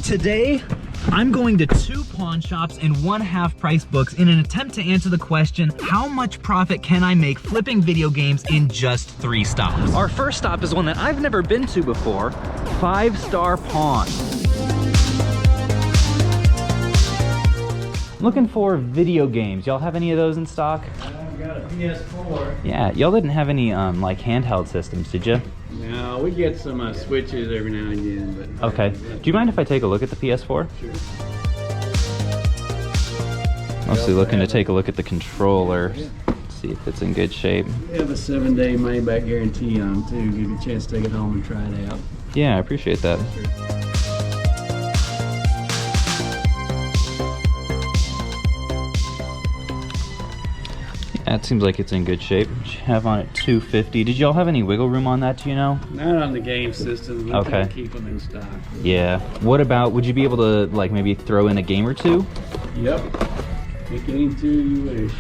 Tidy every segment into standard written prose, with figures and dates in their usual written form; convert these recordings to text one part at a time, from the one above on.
Today, I'm going to 2 pawn shops and 1 half-price books in an attempt to answer the question, how much profit can I make flipping video games in just 3 stops? Our first stop is one that I've never been to before, 5 Star Pawn. Looking for video games. Y'all have any of those in stock? I've got a PS4. Yeah, y'all didn't have any like handheld systems, did you? No, we get some Switches every now and again. But Okay. Do you mind if I take a look at the PS4? Sure. Mostly looking to take a look at the controller, see if it's in good shape. We have a 7-day money-back guarantee on them too. Give you a chance to take it home and try it out. Yeah, I appreciate that. Yeah, it seems like it's in good shape. What you have on it, $250. Did y'all have any wiggle room on that, do you know? Not on the game system. We Okay. can't keep them in stock. Yeah. What about, would you be able to like maybe throw in a game or 2? Yep. Pick any 2 you wish.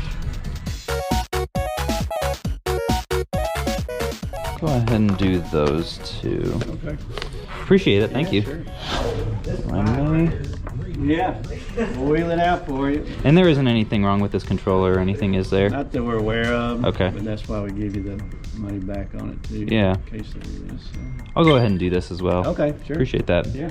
Go ahead and do those 2. Okay. Appreciate it, thank you. Sure. Let me- Yeah. We'll wheel it out for you. And there isn't anything wrong with this controller or anything, is there? Not that we're aware of. Okay. But that's why we give you the money back on it too. Yeah. In case there is. So. I'll go ahead and do this as well. Okay, sure. Appreciate that. Yeah.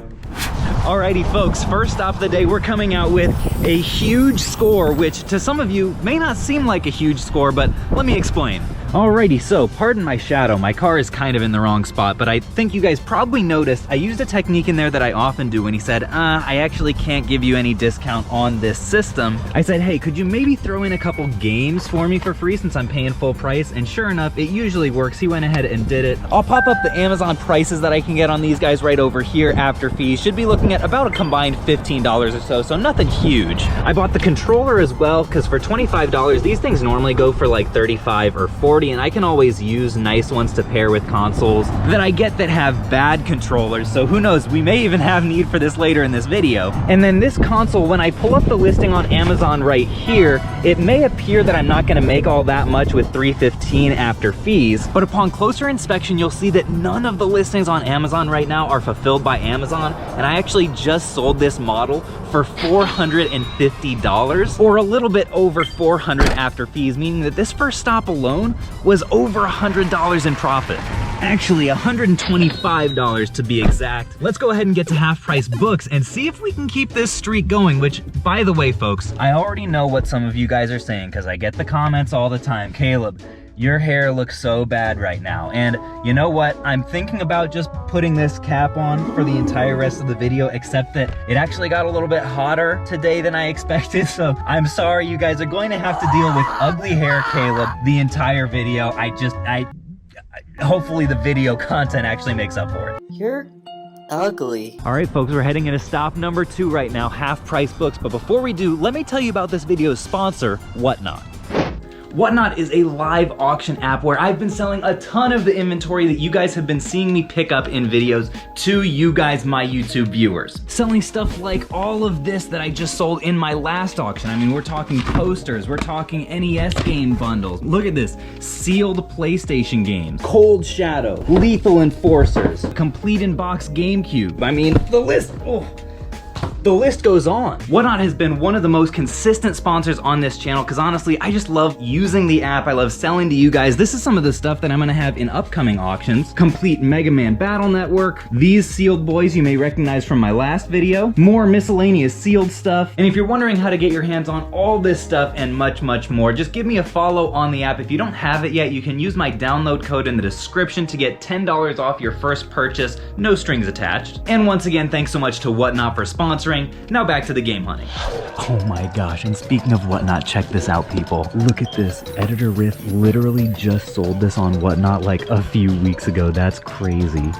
Alrighty folks, first stop of the day, we're coming out with a huge score, which to some of you may not seem like a huge score, but let me explain. Alrighty, so pardon my shadow, my car is kind of in the wrong spot, but I think you guys probably noticed I used a technique in there that I often do when he said, I actually can't give you any discount on this system. I said, hey, could you maybe throw in a couple games for me for free since I'm paying full price? And sure enough, it usually works. He went ahead and did it. I'll pop up the Amazon prices that I can get on these guys right over here after fees. Should be looking at about a combined $15 or so, so nothing huge. I bought the controller as well, because for $25, these things normally go for like $35 or $40, and I can always use nice ones to pair with consoles that I get that have bad controllers, so who knows, we may even have need for this later in this video. And then this console, when I pull up the listing on Amazon right here, it may appear that I'm not gonna make all that much with $315 after fees, but upon closer inspection, you'll see that none of the listings on Amazon right now are fulfilled by Amazon, and I actually just sold this model for $450, or a little bit over $400 after fees, meaning that this first stop alone was over $100 in profit. Actually, $125 to be exact. Let's go ahead and get to half-price books and see if we can keep this streak going, which, by the way, folks, I already know what some of you guys are saying because I get the comments all the time. Caleb, your hair looks so bad right now. And you know what? I'm thinking about just putting this cap on for the entire rest of the video, except that it actually got a little bit hotter today than I expected. So I'm sorry, you guys are going to have to deal with ugly hair Caleb the entire video. Hopefully the video content actually makes up for it. You're ugly. All right, folks, we're heading into stop number 2 right now, half-price books. But before we do, let me tell you about this video's sponsor, Whatnot. Whatnot is a live auction app where I've been selling a ton of the inventory that you guys have been seeing me pick up in videos to you guys, my YouTube viewers. Selling stuff like all of this that I just sold in my last auction. I mean, we're talking posters, we're talking NES game bundles. Look at this, sealed PlayStation games, Cold Shadow, Lethal Enforcers, complete in box GameCube. I mean, the list, the list goes on. Whatnot has been one of the most consistent sponsors on this channel because honestly, I just love using the app. I love selling to you guys. This is some of the stuff that I'm gonna have in upcoming auctions. Complete Mega Man Battle Network. These sealed boys you may recognize from my last video. More miscellaneous sealed stuff. And if you're wondering how to get your hands on all this stuff and much, much more, just give me a follow on the app. If you don't have it yet, you can use my download code in the description to get $10 off your first purchase, no strings attached. And once again, thanks so much to Whatnot for sponsoring. Now back to the game hunting. Oh my gosh, and speaking of Whatnot, check this out, people. Look at this. Editor Riff literally just sold this on Whatnot like a few weeks ago. That's crazy.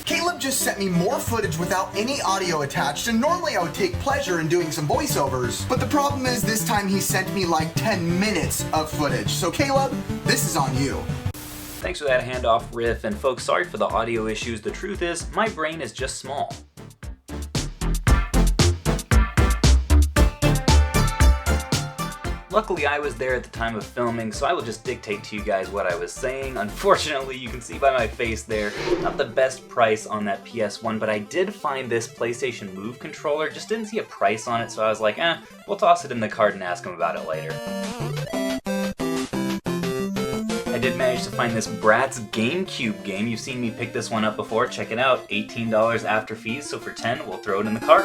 Caleb just sent me more footage without any audio attached, and normally I would take pleasure in doing some voiceovers. But the problem is this time he sent me like 10 minutes of footage. So Caleb, this is on you. Thanks for that handoff, Riff. And folks, sorry for the audio issues. The truth is, my brain is just small. Luckily, I was there at the time of filming, so I will just dictate to you guys what I was saying. Unfortunately, you can see by my face there, not the best price on that PS1, but I did find this PlayStation Move controller. Just didn't see a price on it, so I was like, we'll toss it in the cart and ask them about it later. I did manage to find this Bratz GameCube game. You've seen me pick this one up before. Check it out. $18 after fees, so for $10, we'll throw it in the cart.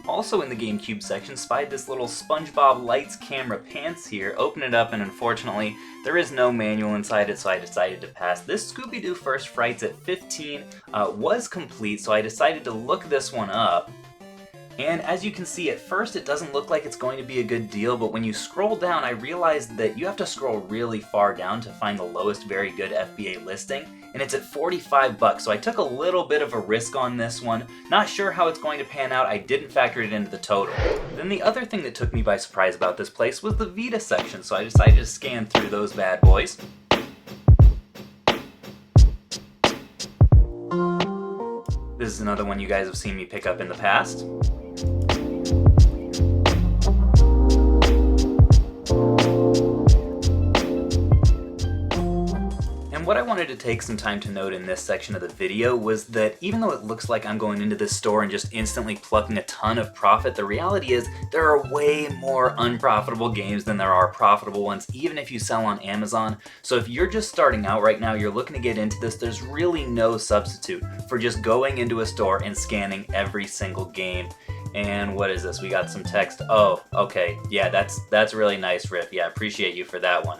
Also in the GameCube section, spied this little SpongeBob Lights camera pants here. Open it up, and unfortunately, there is no manual inside it, so I decided to pass. This Scooby-Doo First Frights at 15 was complete, so I decided to look this one up. And as you can see, at first it doesn't look like it's going to be a good deal, but when you scroll down, I realized that you have to scroll really far down to find the lowest very good FBA listing, and it's at 45 bucks, so I took a little bit of a risk on this one. Not sure how it's going to pan out. I didn't factor it into the total. Then the other thing that took me by surprise about this place was the Vita section, so I decided to scan through those bad boys. This is another one you guys have seen me pick up in the past. What I wanted to take some time to note in this section of the video was that even though it looks like I'm going into this store and just instantly plucking a ton of profit, the reality is there are way more unprofitable games than there are profitable ones, even if you sell on Amazon. So if you're just starting out right now, you're looking to get into this, there's really no substitute for just going into a store and scanning every single game. And what is this? We got some text. Oh, okay. Yeah, that's really nice, Rip. Yeah, appreciate you for that one.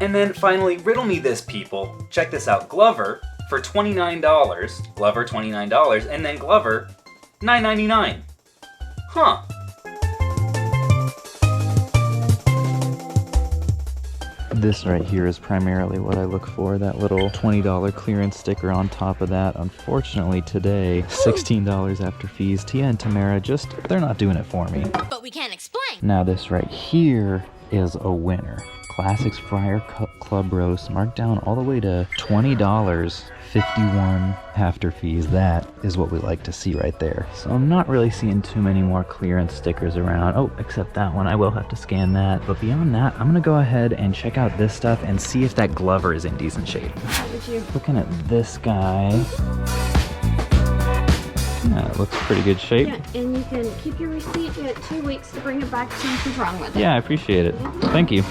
And then finally, riddle me this, people. Check this out. Glover for $29. Glover, $29. And then Glover, $9.99. Huh. This right here is primarily what I look for, that little $20 clearance sticker on top of that. Unfortunately today, $16 after fees. Tia and Tamara they're not doing it for me. But we can't explain. Now this right here is a winner. Classics Fryer Club Roast, marked down all the way to $20, 51 after fees. That is what we like to see right there. So I'm not really seeing too many more clearance stickers around. Oh, except that one. I will have to scan that. But beyond that, I'm gonna go ahead and check out this stuff and see if that Glover is in decent shape. Looking at this guy. Yeah, it looks pretty good shape. Yeah, and you can keep your receipt. You get 2 weeks to bring it back to something's wrong with it. Yeah, I appreciate it. Thank you.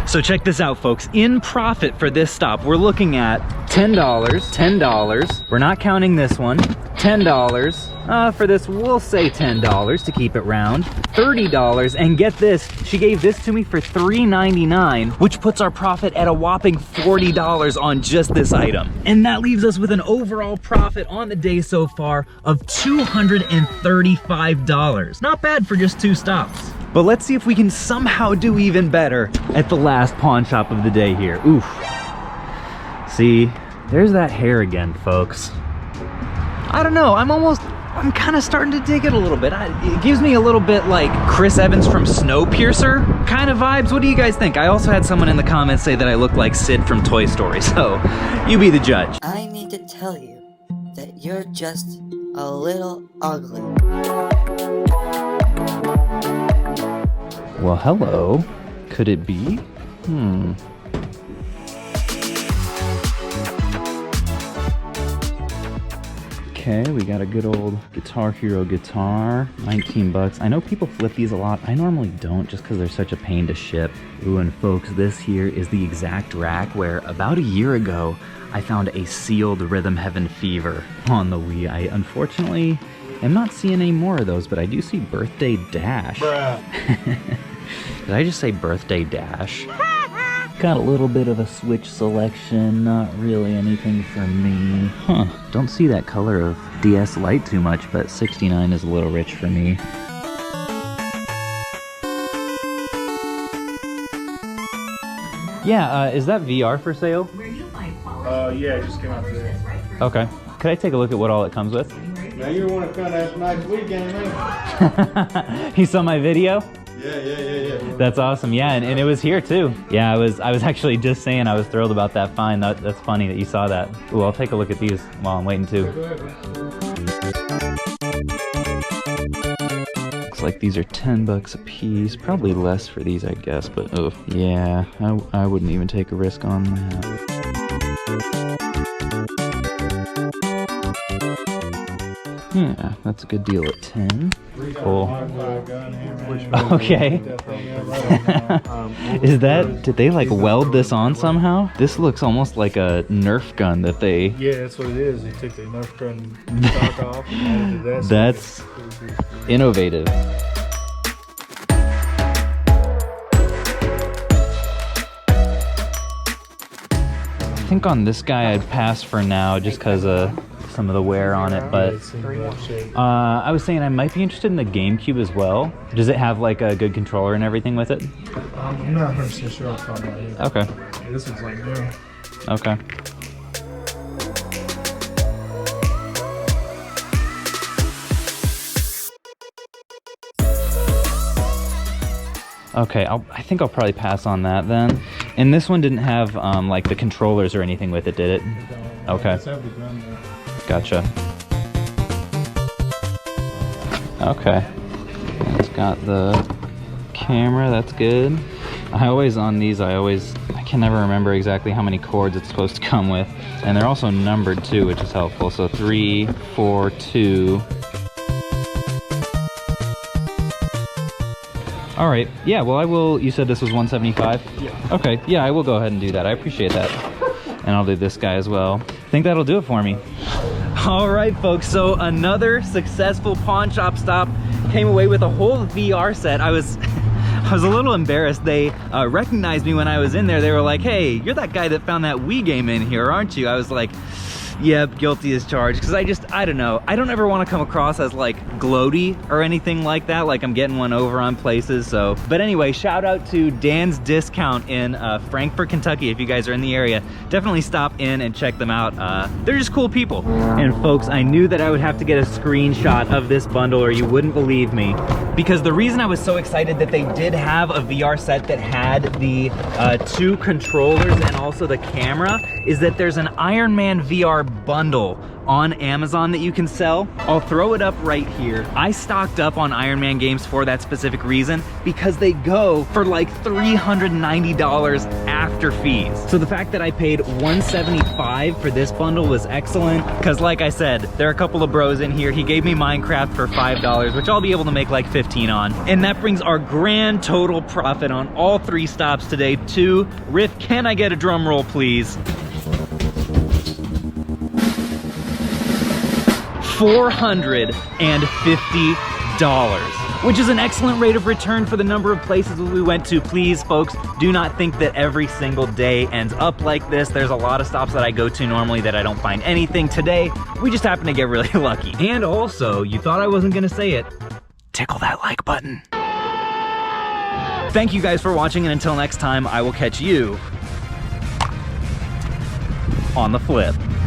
So check this out, folks. In profit for this stop, we're looking at $10. We're not counting this one. $10. For this, we'll say $10 to keep it round. $30, and get this, she gave this to me for $3.99, which puts our profit at a whopping $40 on just this item. And that leaves us with an overall profit on the day so far of $235. Not bad for just 2 stops. But let's see if we can somehow do even better at the last pawn shop of the day here. Oof. See, there's that hair again, folks. I don't know, I'm kind of starting to dig it a little bit. It gives me a little bit like Chris Evans from Snowpiercer kind of vibes. What do you guys think? I also had someone in the comments say that I look like Sid from Toy Story, so you be the judge. I need to tell you that you're just a little ugly. Well, hello. Could it be? Okay, we got a good old Guitar Hero guitar, 19 bucks. I know people flip these a lot. I normally don't just because they're such a pain to ship. Ooh, and folks, this here is the exact rack where about a year ago, I found a sealed Rhythm Heaven Fever on the Wii. I unfortunately am not seeing any more of those, but I do see Birthday Dash. Bruh. Did I just say Birthday Dash? Got a little bit of a Switch selection, not really anything for me. Huh, don't see that color of DS Lite too much, but 69 is a little rich for me. Yeah, is that VR for sale? Yeah, it just came out today. Okay. Could I take a look at what all it comes with? Now you want to come out nice weekend, man. You saw my video? Yeah. That's awesome. Yeah, and it was here too. Yeah, I was actually just saying I was thrilled about that find. That's funny that you saw that. Ooh, I'll take a look at these while I'm waiting too. like these are 10 bucks a piece. Probably less for these, I guess, but oh, yeah, I wouldn't even take a risk on that. Yeah, that's a good deal at 10. Cool. Okay. Is that, did they like weld this on somehow? This looks almost like a Nerf gun that they... Yeah, that's what it is. They took the Nerf gun stock off and added that. That's innovative. I think on this guy I'd pass for now just because of some of the wear on it, but I was saying I might be interested in the GameCube as well. Does it have like a good controller and everything with it? I'm not 100% sure I'm talking about it. Okay. Yeah, this one's like new. Okay. Okay, I think I'll probably pass on that then. And this one didn't have like the controllers or anything with it, did it? Okay. Gotcha. Okay. It's got the camera, that's good. I can never remember exactly how many cords it's supposed to come with. And they're also numbered too, which is helpful. So 3, 4, 2. All right, yeah, well I will, you said this was 175? Yeah. Okay, yeah, I will go ahead and do that. I appreciate that. And I'll do this guy as well. I think that'll do it for me. All right, folks, so another successful pawn shop stop. Came away with a whole VR set. I was a little embarrassed. They recognized me when I was in there. They were like, hey, you're that guy that found that Wii game in here, aren't you? I was like, yep, guilty as charged. Because I don't know. I don't ever want to come across as like gloaty or anything like that. Like I'm getting one over on places. So, but anyway, shout out to Dan's Discount in Frankfort, Kentucky. If you guys are in the area, definitely stop in and check them out. They're just cool people. And folks, I knew that I would have to get a screenshot of this bundle or you wouldn't believe me. Because the reason I was so excited that they did have a VR set that had the 2 controllers and also the camera is that there's an Iron Man VR bundle on Amazon that you can sell. I'll throw it up right here. I stocked up on Iron Man games for that specific reason because they go for like $390 after fees. So the fact that I paid $175 for this bundle was excellent because like I said, there are a couple of bros in here. He gave me Minecraft for $5, which I'll be able to make like 15 on. And that brings our grand total profit on all 3 stops today to, Riff, can I get a drum roll please? $450, which is an excellent rate of return for the number of places we went to. Please, folks, do not think that every single day ends up like this. There's a lot of stops that I go to normally that I don't find anything. Today, we just happen to get really lucky. And also, you thought I wasn't gonna say it, tickle that like button. Thank you guys for watching, and until next time, I will catch you on the flip.